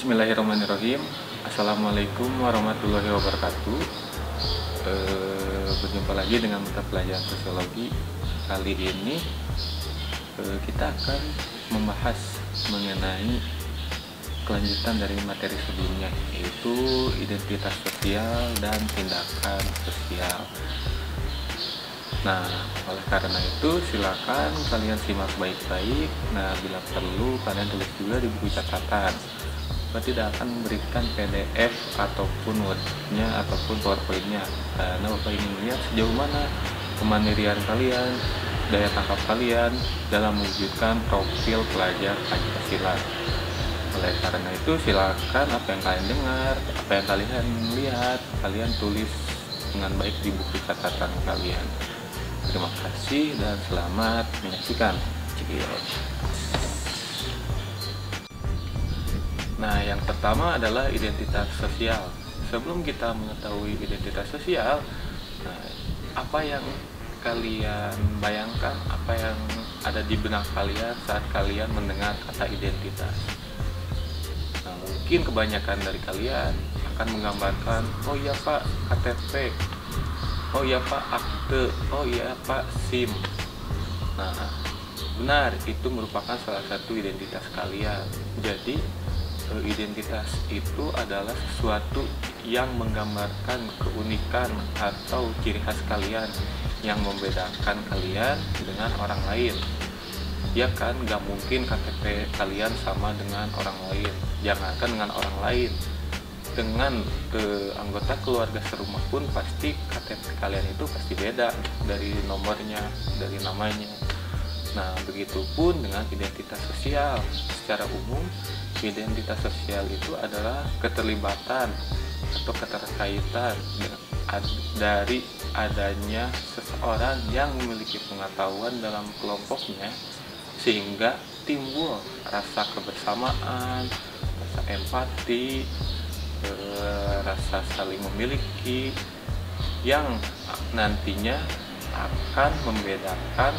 Bismillahirrahmanirrahim. Assalamualaikum warahmatullahi wabarakatuh. Berjumpa lagi dengan mata pelajaran sosiologi. Kali ini kita akan membahas mengenai kelanjutan dari materi sebelumnya, yaitu identitas sosial dan tindakan sosial. Nah, oleh karena itu silakan kalian simak baik-baik. Nah, bila perlu kalian tulis juga di buku catatan. Saya tidak akan memberikan PDF ataupun Word-nya ataupun PowerPoint-nya, karena Bapak ingin melihat sejauh mana kemandirian kalian, daya tangkap kalian dalam mewujudkan profil pelajar Pancasila. Oleh karena itu silakan apa yang kalian dengar, apa yang kalian lihat, kalian tulis dengan baik di buku catatan kalian. Terima kasih dan selamat menyaksikan. Nah, yang pertama adalah identitas sosial. Sebelum kita mengetahui identitas sosial, apa yang kalian bayangkan, apa yang ada di benak kalian saat kalian mendengar kata identitas? Nah, mungkin kebanyakan dari kalian akan menggambarkan, oh iya Pak, KTP, oh iya Pak, akte, oh iya Pak, SIM. Nah, benar, itu merupakan salah satu identitas kalian. Jadi, identitas itu adalah sesuatu yang menggambarkan keunikan atau ciri khas kalian yang membedakan kalian dengan orang lain. Ya kan, gak mungkin KTP kalian sama dengan orang lain. Jangankan dengan orang lain, dengan anggota keluarga serumah pun pasti KTP kalian itu pasti beda dari nomornya, dari namanya. Nah, begitupun dengan identitas sosial. Secara umum, identitas sosial itu adalah keterlibatan atau keterkaitan dari adanya seseorang yang memiliki pengetahuan dalam kelompoknya, sehingga timbul rasa kebersamaan, rasa empati, rasa saling memiliki, yang nantinya akan membedakan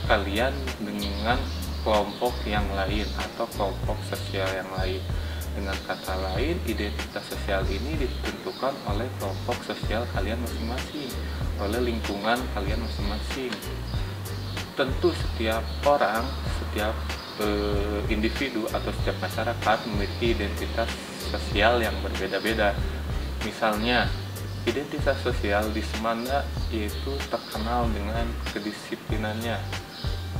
kalian dengan kelompok yang lain atau kelompok sosial yang lain. Dengan kata lain, identitas sosial ini ditentukan oleh kelompok sosial kalian masing-masing, oleh lingkungan kalian masing-masing. Tentu setiap orang, setiap individu atau setiap masyarakat memiliki identitas sosial yang berbeda-beda. Misalnya, identitas sosial di Semanda yaitu terkenal dengan kedisiplinannya.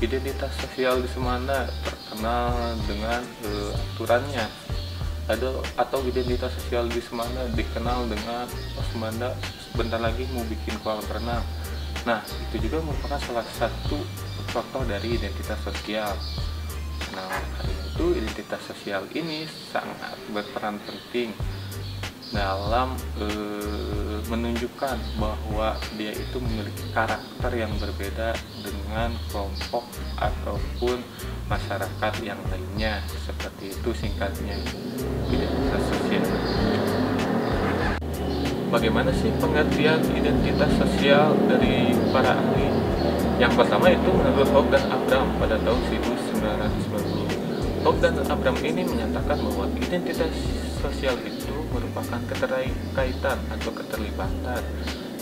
Identitas sosial di Semanda terkenal dengan aturannya. Atau identitas sosial di Semanda dikenal dengan Semanda sebentar lagi mau bikin kolam renang. Nah, itu juga merupakan salah satu contoh dari identitas sosial. Nah, karena itu identitas sosial ini sangat berperan penting dalam menunjukkan bahwa dia itu memiliki karakter yang berbeda dengan kelompok ataupun masyarakat yang lainnya. Seperti itu singkatnya identitas sosial. Bagaimana sih pengertian identitas sosial dari para ahli? Yang pertama itu menurut Hock dan Abram pada tahun 1990. Hock dan Abram ini menyatakan bahwa identitas sosial itu merupakan keterkaitan atau keterlibatan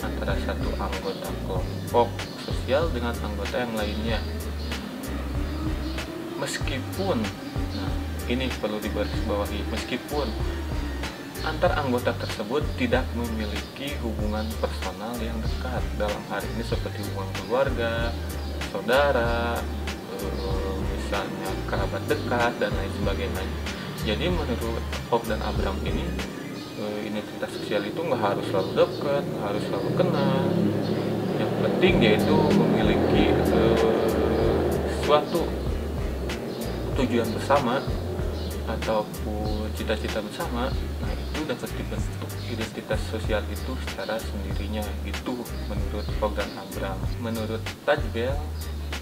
antara satu anggota kelompok sosial dengan anggota yang lainnya. Meskipun, nah ini perlu digarisbawahi, meskipun antar anggota tersebut tidak memiliki hubungan personal yang dekat, dalam hal ini seperti hubungan keluarga, saudara, misalnya kerabat dekat dan lain sebagainya. Jadi menurut Hock dan Abram ini, identitas sosial itu nggak harus selalu dekat, nggak harus selalu kenal. Yang penting dia itu memiliki suatu tujuan bersama ataupun cita-cita bersama. Nah, itu dapat dibentuk identitas sosial itu secara sendirinya, gitu menurut Hock dan Abram. Menurut Tajbel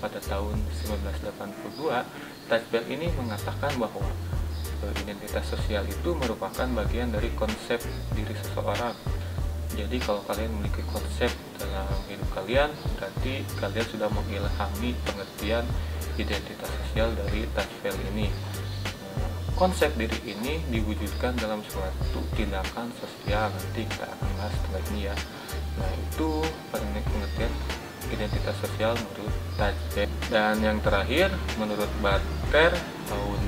pada tahun 1982, Tajbel ini mengatakan bahwa identitas sosial itu merupakan bagian dari konsep diri seseorang. Jadi kalau kalian memiliki konsep dalam hidup kalian, berarti kalian sudah mengilhami pengertian identitas sosial dari Tajbel ini. konsep diri ini diwujudkan dalam suatu tindakan sosial. Nanti kita akan bahas setelah ini ya. Nah, itu pengertian identitas sosial menurut Tajek. Dan yang terakhir, menurut Barker tahun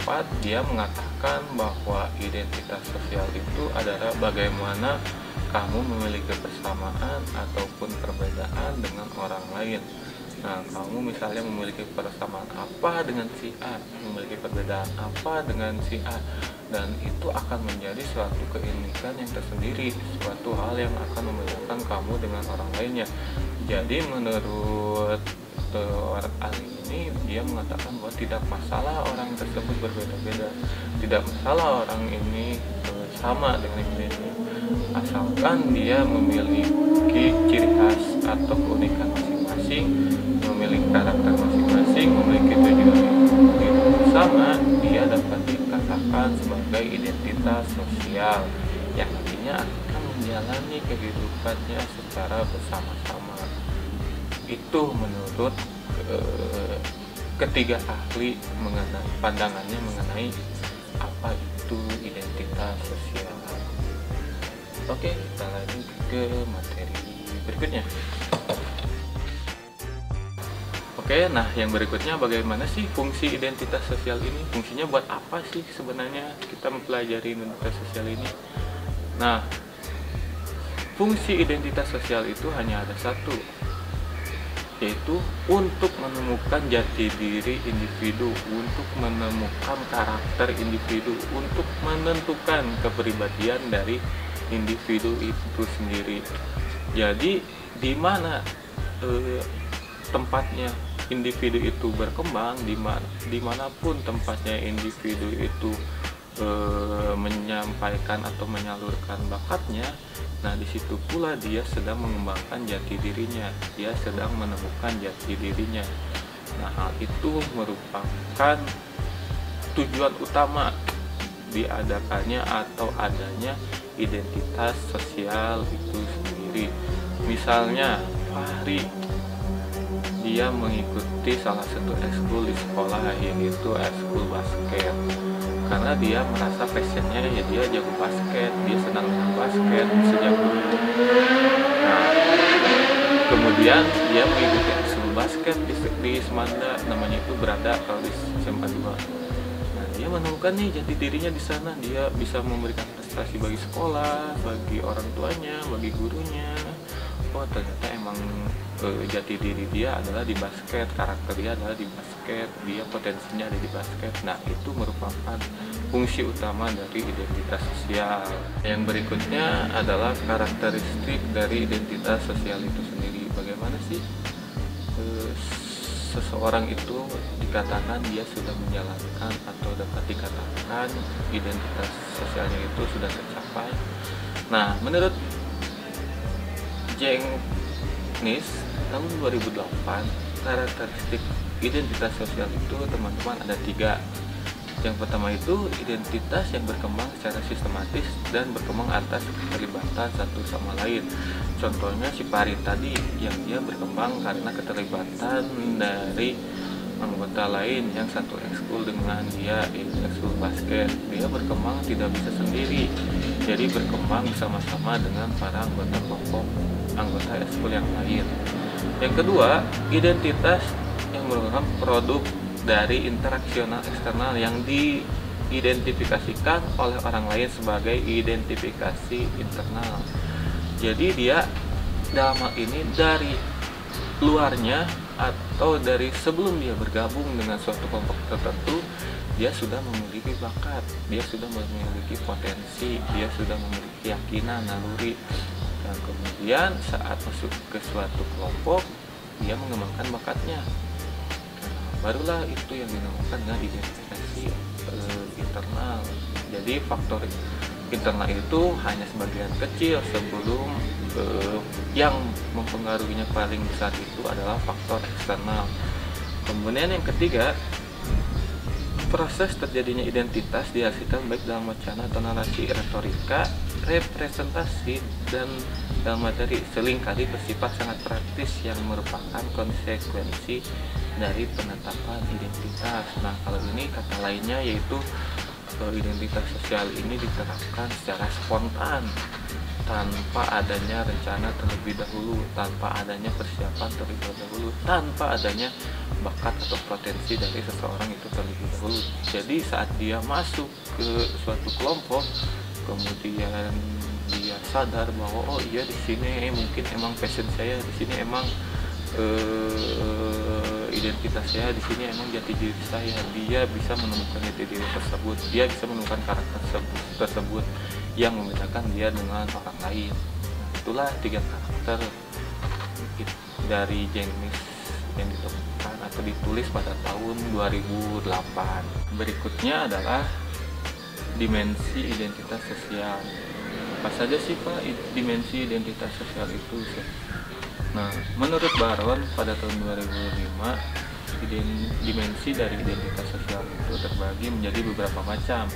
2004, dia mengatakan bahwa identitas sosial itu adalah bagaimana kamu memiliki persamaan ataupun perbedaan dengan orang lain. Nah, kamu misalnya memiliki persamaan apa dengan si A, memiliki perbedaan apa dengan si A, dan itu akan menjadi suatu keunikan yang tersendiri, suatu hal yang akan membedakan kamu dengan orang lainnya. Jadi menurut orang ahli ini, dia mengatakan bahwa tidak masalah orang tersebut berbeda-beda, tidak masalah orang ini sama dengan ini, asalkan dia memiliki ciri khas atau keunikan masing-masing, memiliki karakter masing-masing, memiliki tujuan yang sama, dia dapat dikatakan sebagai identitas sosial yang nantinya akan menjalani kehidupannya secara bersama-sama. Itu menurut ketiga ahli mengenai pandangannya mengenai apa itu identitas sosial. Oke, kita lanjut ke materi berikutnya. Oke, nah yang berikutnya, bagaimana sih fungsi identitas sosial ini? Fungsinya buat apa sih sebenarnya kita mempelajari identitas sosial ini? Nah, fungsi identitas sosial itu hanya ada satu, yaitu untuk menemukan jati diri individu, untuk menemukan karakter individu, untuk menentukan kepribadian dari individu itu sendiri. Jadi di mana tempatnya individu itu berkembang, dimanapun tempatnya individu itu menyampaikan atau menyalurkan bakatnya, nah di situ pula dia sedang mengembangkan jati dirinya, dia sedang menemukan jati dirinya. Nah, hal itu merupakan tujuan utama diadakannya atau adanya identitas sosial itu sendiri. Misalnya Fahri, dia mengikuti salah satu ekskul di sekolah, yaitu ekskul basket, karena dia merasa passionnya ya dia jago basket, dia senang dengan basket sejak dulu. Nah, kemudian dia mengikuti ekskul basket di Semanda, namanya itu Berada kalau di SMA 2. Nah, dia menemukan nih jati dirinya di sana, dia bisa memberikan prestasi bagi sekolah, bagi orang tuanya, bagi gurunya. Oh, ternyata emang jati diri dia adalah di basket, karakter dia adalah di basket, dia potensinya ada di basket. Nah, itu merupakan fungsi utama dari identitas sosial. Yang berikutnya adalah karakteristik dari identitas sosial itu sendiri. Bagaimana sih seseorang itu dikatakan dia sudah menjalankan atau dapat dikatakan identitas sosialnya itu sudah tercapai? Nah, menurut Jenkins tahun 2008, karakteristik identitas sosial itu teman-teman ada 3. Yang pertama itu identitas yang berkembang secara sistematis dan berkembang atas keterlibatan satu sama lain. Contohnya si Pari tadi, yang dia berkembang karena keterlibatan dari anggota lain yang satu ekskul dengan dia, ekskul basket. Dia berkembang tidak bisa sendiri, jadi berkembang bersama-sama dengan para anggota kelompok, anggota ekskul yang lain. Yang kedua, identitas yang merupakan produk dari interaksional eksternal yang diidentifikasikan oleh orang lain sebagai identifikasi internal. Jadi dia dalam hal ini dari luarnya atau dari sebelum dia bergabung dengan suatu kelompok tertentu, dia sudah memiliki bakat, dia sudah memiliki potensi, dia sudah memiliki keyakinan, naluri. Dan kemudian saat masuk ke suatu kelompok, dia mengembangkan bakatnya. Barulah itu yang dinamakan dengan identifikasi internal. Jadi faktor internal itu hanya sebagian kecil sebelum yang mempengaruhinya paling besar itu adalah faktor eksternal. Kemudian yang ketiga, proses terjadinya identitas dihasilkan baik dalam wacana atau narasi, retorika, representasi, dan dalam materi, seringkali bersifat sangat praktis yang merupakan konsekuensi dari penetapan identitas. Nah, kalau ini kata lainnya yaitu identitas sosial ini diterapkan secara spontan, tanpa adanya rencana terlebih dahulu, tanpa adanya persiapan terlebih dahulu, tanpa adanya bakat atau potensi dari seseorang itu terlebih dahulu. Jadi saat dia masuk ke suatu kelompok, kemudian dia sadar bahwa oh iya di sini mungkin emang passion saya, di sini emang identitas saya, di sini emang jati diri saya, dia bisa menemukan jati diri tersebut, dia bisa menemukan karakter tersebut yang membedakan dia dengan orang lain. Nah, itulah 3 karakter dari James yang ditemukan atau ditulis pada tahun 2008. Berikutnya adalah dimensi identitas sosial. Apa saja sih Pak dimensi identitas sosial itu? Nah, menurut Baron pada tahun 2005, dimensi dari identitas sosial itu terbagi menjadi beberapa macam.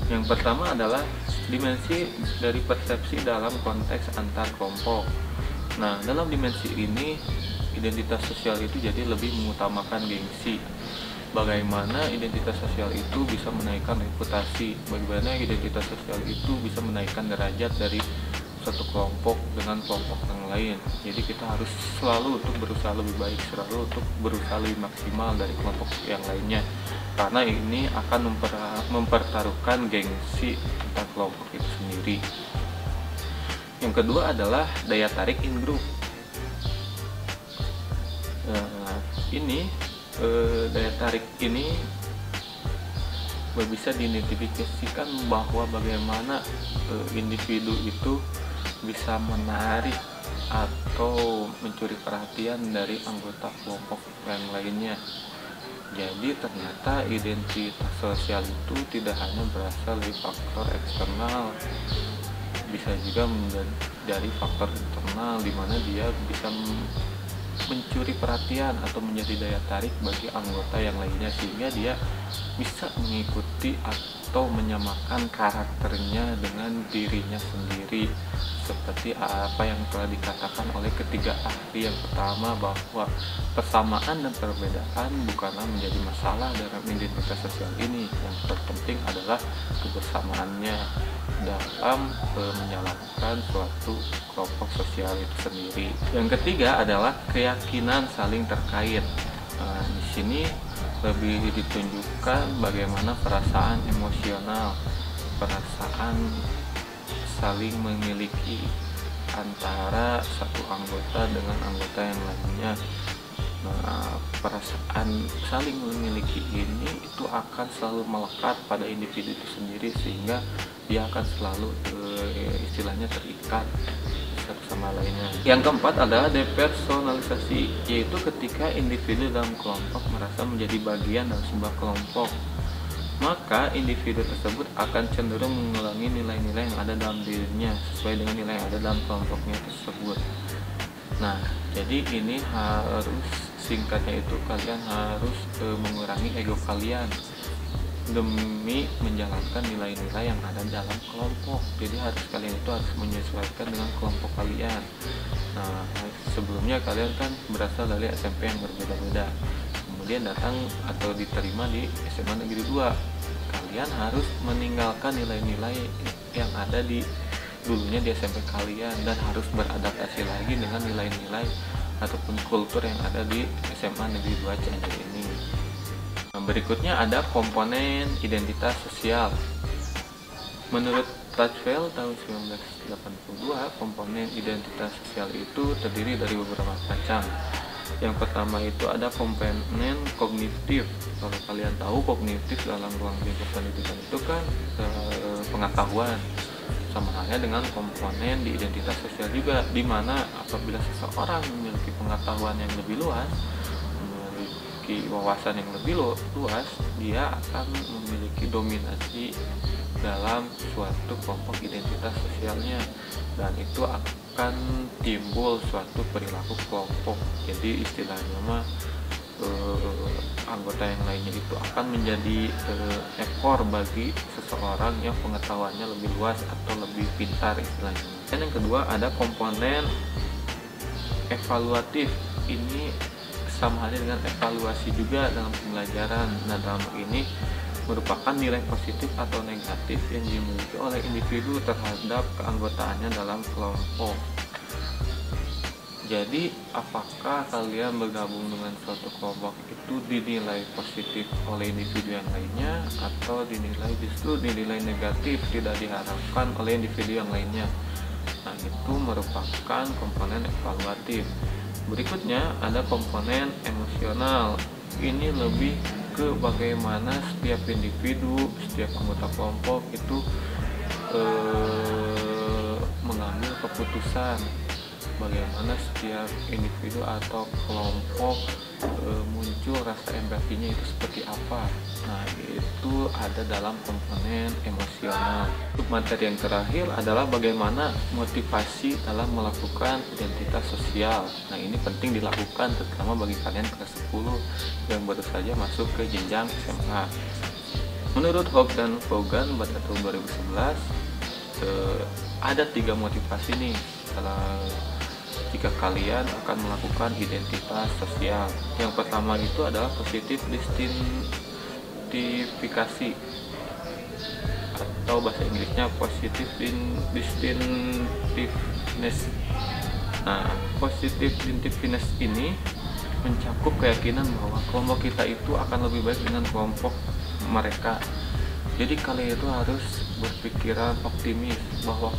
Yang pertama adalah dimensi dari persepsi dalam konteks antar kelompok. Nah, dalam dimensi ini, identitas sosial itu jadi lebih mengutamakan gengsi. Bagaimana identitas sosial itu bisa menaikkan reputasi, bagaimana identitas sosial itu bisa menaikkan derajat dari satu kelompok dengan kelompok yang lain. Jadi kita harus selalu untuk berusaha lebih baik, selalu untuk berusaha lebih maksimal dari kelompok yang lainnya, karena ini akan mempertaruhkan gengsi antar kelompok itu sendiri. Yang kedua adalah daya tarik in group. Daya tarik ini bisa diidentifikasikan bahwa bagaimana individu itu bisa menarik atau mencuri perhatian dari anggota kelompok yang lainnya. Jadi ternyata identitas sosial itu tidak hanya berasal dari faktor eksternal, bisa juga dari faktor internal, di mana dia bisa mencuri perhatian atau menjadi daya tarik bagi anggota yang lainnya, sehingga dia bisa mengikuti atau menyamakan karakternya dengan dirinya sendiri, seperti apa yang telah dikatakan oleh ketiga ahli yang pertama, bahwa persamaan dan perbedaan bukanlah menjadi masalah dalam identitas sosial ini. Yang terpenting adalah kebersamaannya dalam menjalankan suatu kelompok sosial itu sendiri. Yang ketiga adalah keyakinan saling terkait. Di sini lebih ditunjukkan bagaimana perasaan emosional, perasaan saling memiliki antara satu anggota dengan anggota yang lainnya. Nah, perasaan saling memiliki ini itu akan selalu melekat pada individu itu sendiri, sehingga dia akan selalu istilahnya terikat satu sama lainnya. Yang keempat adalah depersonalisasi, yaitu ketika individu dalam kelompok merasa menjadi bagian dalam sebuah kelompok, maka individu tersebut akan cenderung mengulangi nilai-nilai yang ada dalam dirinya sesuai dengan nilai yang ada dalam kelompoknya tersebut. Nah, jadi ini harus, singkatnya itu, kalian harus mengurangi ego kalian demi menjalankan nilai-nilai yang ada dalam kelompok. Jadi kalian itu harus menyesuaikan dengan kelompok kalian. Nah, sebelumnya kalian kan berasal dari SMP yang berbeda-beda, kemudian datang atau diterima di SMA Negeri 2. Kalian harus meninggalkan nilai-nilai yang ada di dulunya di SMP kalian dan harus beradaptasi lagi dengan nilai-nilai ataupun kultur yang ada di SMA Negeri 2 Cianjur ini. Nah, berikutnya ada komponen identitas sosial. Menurut Tajfel tahun 1982, komponen identitas sosial itu terdiri dari beberapa macam. Yang pertama itu ada komponen kognitif. Kalau kalian tahu, kognitif dalam ruang lingkup pendidikan itu kan pengetahuan. Sama halnya dengan komponen di identitas sosial juga, di mana apabila seseorang memiliki pengetahuan yang lebih luas, memiliki wawasan yang lebih luas, dia akan memiliki dominasi dalam suatu kelompok identitas sosialnya, dan itu akan timbul suatu perilaku kelompok. Jadi istilahnya mah anggota yang lainnya itu akan menjadi ekor bagi seseorang yang pengetahuannya lebih luas atau lebih pintar istilahnya. Dan yang kedua ada komponen evaluatif. Ini sama halnya dengan evaluasi juga dalam pembelajaran. Nah, dalam ini merupakan nilai positif atau negatif yang dimiliki oleh individu terhadap keanggotaannya dalam kelompok. Jadi, apakah kalian bergabung dengan suatu kelompok itu dinilai positif oleh individu yang lainnya, atau justru dinilai negatif, tidak diharapkan oleh individu yang lainnya? Nah, itu merupakan komponen evaluatif. Berikutnya ada komponen emosional. Ini lebih ke bagaimana setiap individu, setiap anggota kelompok itu mengambil keputusan. Bagaimana setiap individu atau kelompok muncul rasa empatinya itu seperti apa. Nah, itu ada dalam komponen emosional. Untuk materi yang terakhir adalah bagaimana motivasi dalam melakukan identitas sosial. Nah, ini penting dilakukan terutama bagi kalian kelas 10 yang baru saja masuk ke jenjang SMA. Menurut Hogg dan Vaughan pada tahun 2011 ada 3 motivasi nih jika kalian akan melakukan identitas sosial. Yang pertama itu adalah positif distintifikasi, atau bahasa Inggrisnya positive distinctiveness. Nah, positive distinctiveness ini mencakup keyakinan bahwa kelompok kita itu akan lebih baik dengan kelompok mereka. Jadi kalian itu harus berpikiran optimis bahwa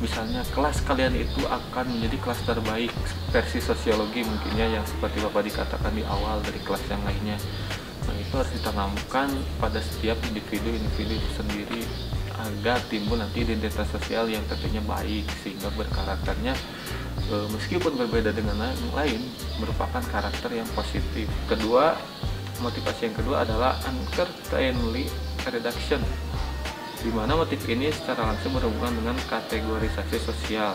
misalnya kelas kalian itu akan menjadi kelas terbaik versi sosiologi mungkinnya, yang seperti Bapak dikatakan di awal dari kelas yang lainnya. Nah, itu harus ditanamkan pada setiap individu itu sendiri agar timbul nanti identitas sosial yang tentunya baik, sehingga berkarakternya meskipun berbeda dengan yang lain merupakan karakter yang positif. Motivasi yang kedua adalah uncertainty reduction, di mana motif ini secara langsung berhubungan dengan kategorisasi sosial.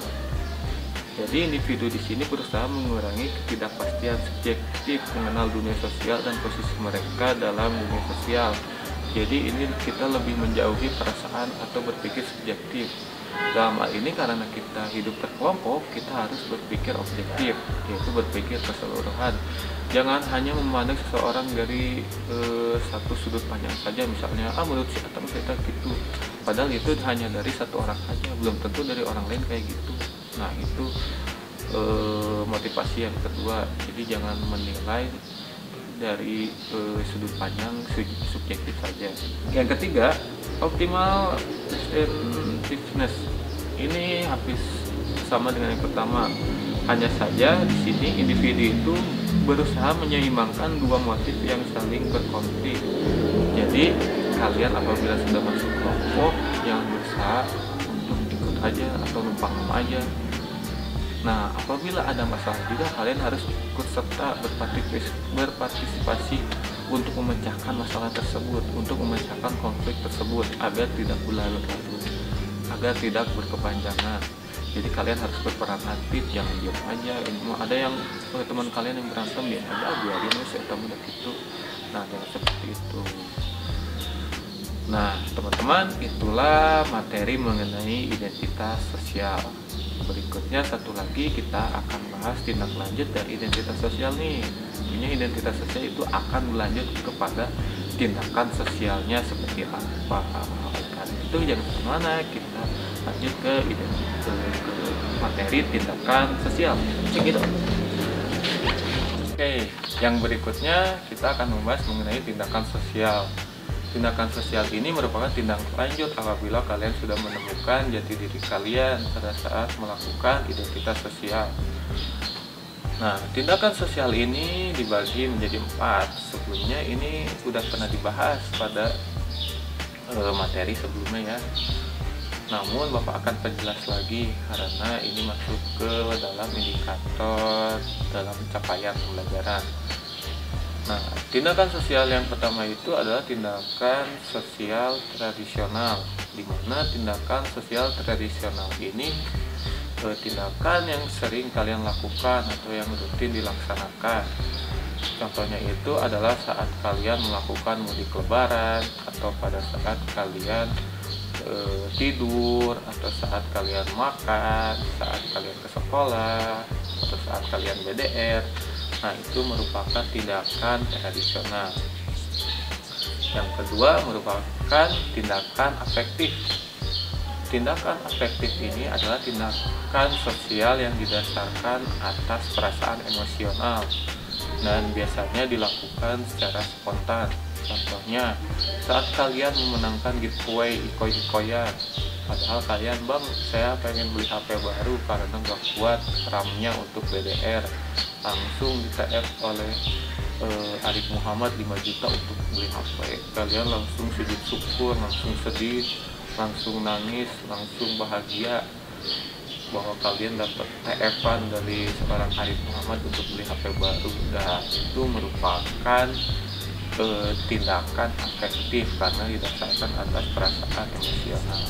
Jadi individu di sini berusaha mengurangi ketidakpastian subjektif mengenal dunia sosial dan posisi mereka dalam dunia sosial. Jadi ini kita lebih menjauhi perasaan atau berpikir subjektif. Dalam hal ini karena kita hidup berkelompok, kita harus berpikir objektif, yaitu berpikir keseluruhan. Jangan hanya memandang seseorang dari satu sudut pandang saja, misalnya menurut si Atam kita gitu, padahal itu hanya dari satu orang saja, belum tentu dari orang lain kayak gitu. Nah, itu motivasi yang kedua. Jadi jangan menilai dari sudut pandang subjektif saja. Yang ketiga, optimal distinctiveness. Ini hampir sama dengan yang pertama. Hanya saja di sini individu itu berusaha menyeimbangkan dua motif yang saling berkonflik. Jadi kalian apabila sudah masuk kelompok, jangan berusaha untuk ikut aja atau numpang aja. Nah, apabila ada masalah juga kalian harus ikut serta berpartisipasi untuk memecahkan masalah tersebut, untuk memecahkan konflik tersebut agar tidak berlarut-larut, agar tidak berkepanjangan. Jadi kalian harus berperan aktif, jangan diam aja. Ada yang teman kalian yang berantem, ya ada biarin aja, kamu udah gitu. Nah, jangan seperti itu. Nah, teman-teman, itulah materi mengenai identitas sosial. Berikutnya satu lagi kita akan bahas tindak lanjut dari identitas sosial nih. Intinya identitas sosial itu akan berlanjut kepada tindakan sosialnya seperti apa. Itu jangan kemana, kita lanjut ke materi tindakan sosial. Gitu. Oke, yang berikutnya kita akan membahas mengenai tindakan sosial. Tindakan sosial ini merupakan tindak lanjut apabila kalian sudah menemukan jati diri kalian pada saat melakukan identitas sosial. Nah, tindakan sosial ini dibagi menjadi 4. Sebelumnya ini sudah pernah dibahas pada materi sebelumnya ya. Namun Bapak akan perjelas lagi karena ini masuk ke dalam indikator dalam capaian pembelajaran. Nah, tindakan sosial yang pertama itu adalah tindakan sosial tradisional, di mana tindakan sosial tradisional ini tindakan yang sering kalian lakukan atau yang rutin dilaksanakan. Contohnya itu adalah saat kalian melakukan mudik lebaran, atau pada saat kalian tidur, atau saat kalian makan, saat kalian ke sekolah, atau saat kalian BDR. Nah, itu merupakan tindakan tradisional. Yang kedua merupakan tindakan afektif. Tindakan afektif ini adalah tindakan sosial yang didasarkan atas perasaan emosional dan biasanya dilakukan secara spontan. Contohnya, saat kalian memenangkan giveaway ikoi-ikoyan, padahal kalian, bang, saya pengen beli HP baru karena gak kuat RAM-nya untuk BDR, langsung di-TF oleh Arif Muhammad 5 juta untuk beli HP. Kalian langsung sujud syukur, langsung sedih, langsung nangis, langsung bahagia bahwa kalian dapat TF-an dari seorang Arif Muhammad untuk beli HP baru. Dan itu merupakan tindakan afektif karena didasarkan atas perasaan emosional.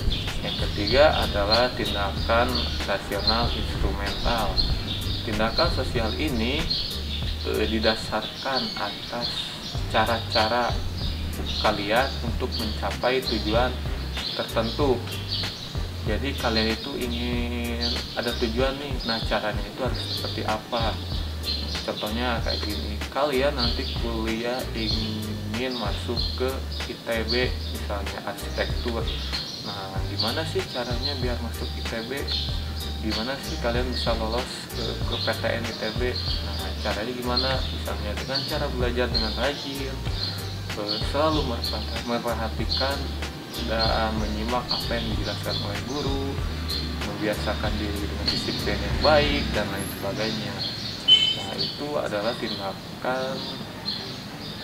Yang ketiga adalah tindakan rasional instrumental. Tindakan sosial ini didasarkan atas cara-cara kalian untuk mencapai tujuan tertentu. Jadi kalian itu ingin ada tujuan nih, nah caranya itu harus seperti apa? Contohnya kayak gini, kalian nanti kuliah ingin masuk ke ITB misalnya arsitektur. Nah, gimana sih caranya biar masuk ITB? Gimana sih kalian bisa lolos ke PTN ITB? Nah, caranya gimana? Misalnya dengan cara belajar dengan rajin, selalu memperhatikan dan menyimak apa yang dijelaskan oleh guru, membiasakan diri dengan disiplin yang baik dan lain sebagainya. Nah, itu adalah tindakan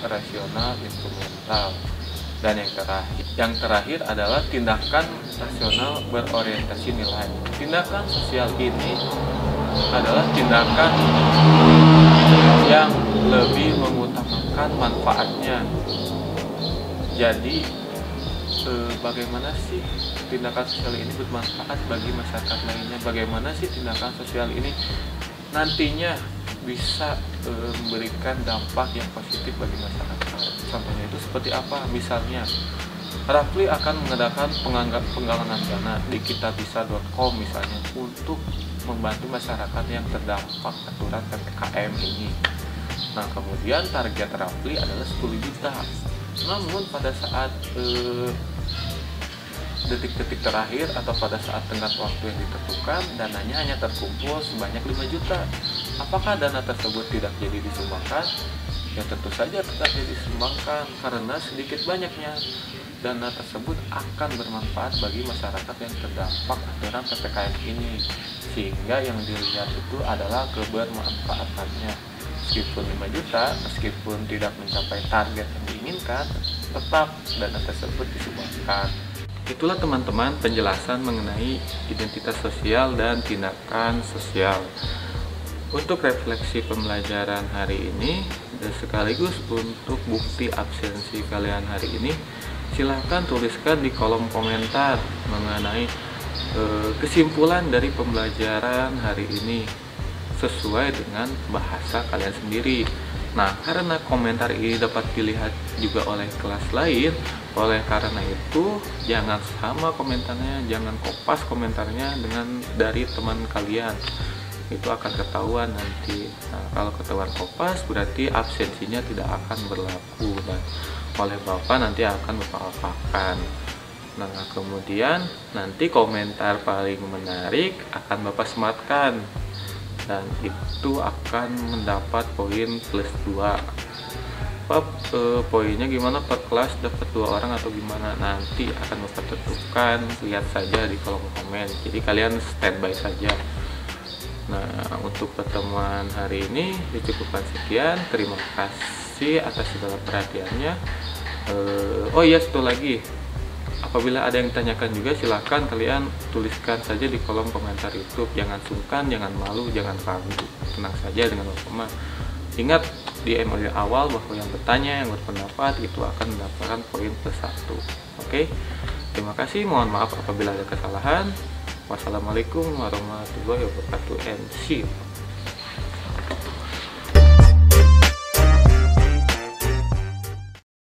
rasional instrumental. Dan yang terakhir adalah tindakan rasional berorientasi nilai. Tindakan sosial ini adalah tindakan yang lebih mengutamakan manfaatnya. Jadi bagaimana sih tindakan sosial ini bermanfaat bagi masyarakat lainnya? Bagaimana sih tindakan sosial ini nantinya bisa memberikan dampak yang positif bagi masyarakat? Contohnya itu seperti apa? Misalnya, Rafli akan mengadakan penggalangan dana di kitabisa.com misalnya untuk membantu masyarakat yang terdampak aturan PPKM ini. Nah, kemudian target Rafli adalah 10 juta. Namun pada saat detik-detik terakhir atau pada saat tenggat waktu yang ditentukan, dananya hanya terkumpul sebanyak 5 juta. Apakah dana tersebut tidak jadi disumbangkan? Ya tentu saja tetap jadi disumbangkan, karena sedikit banyaknya dana tersebut akan bermanfaat bagi masyarakat yang terdampak aturan PPKM ini, sehingga yang dilihat itu adalah kebermanfaatannya. Meskipun 5 juta, meskipun tidak mencapai target yang diinginkan, tetap dana tersebut disumbangkan. Itulah teman-teman penjelasan mengenai identitas sosial dan tindakan sosial. Untuk refleksi pembelajaran hari ini dan sekaligus untuk bukti absensi kalian hari ini, silahkan tuliskan di kolom komentar mengenai kesimpulan dari pembelajaran hari ini sesuai dengan bahasa kalian sendiri. Nah, karena komentar ini dapat dilihat juga oleh kelas lain, oleh karena itu jangan sama komentarnya, jangan kopas komentarnya dengan dari teman kalian. Itu akan ketahuan nanti. Nah, kalau ketahuan kopas berarti absensinya tidak akan berlaku dan oleh Bapak nanti akan Bapak apakan. Nah, kemudian nanti komentar paling menarik akan Bapak sematkan dan itu akan mendapat poin plus 2. Pak, poinnya gimana per kelas, dapat 2 orang atau gimana? Nanti akan Bapak tentukan, lihat saja di kolom komen. Jadi kalian standby saja. Nah, untuk pertemuan hari ini dicukupkan sekian. Terima kasih atas segala perhatiannya. Oh iya, satu lagi, apabila ada yang ditanyakan juga silahkan kalian tuliskan saja di kolom komentar YouTube. Jangan sungkan, jangan malu, jangan ragu, tenang saja dengan Bapak. Ingat di MOU awal bahwa yang bertanya, yang berpendapat itu akan mendapatkan poin plus 1. Oke, terima kasih, mohon maaf apabila ada kesalahan. Wassalamualaikum warahmatullahi wabarakatuh and see you.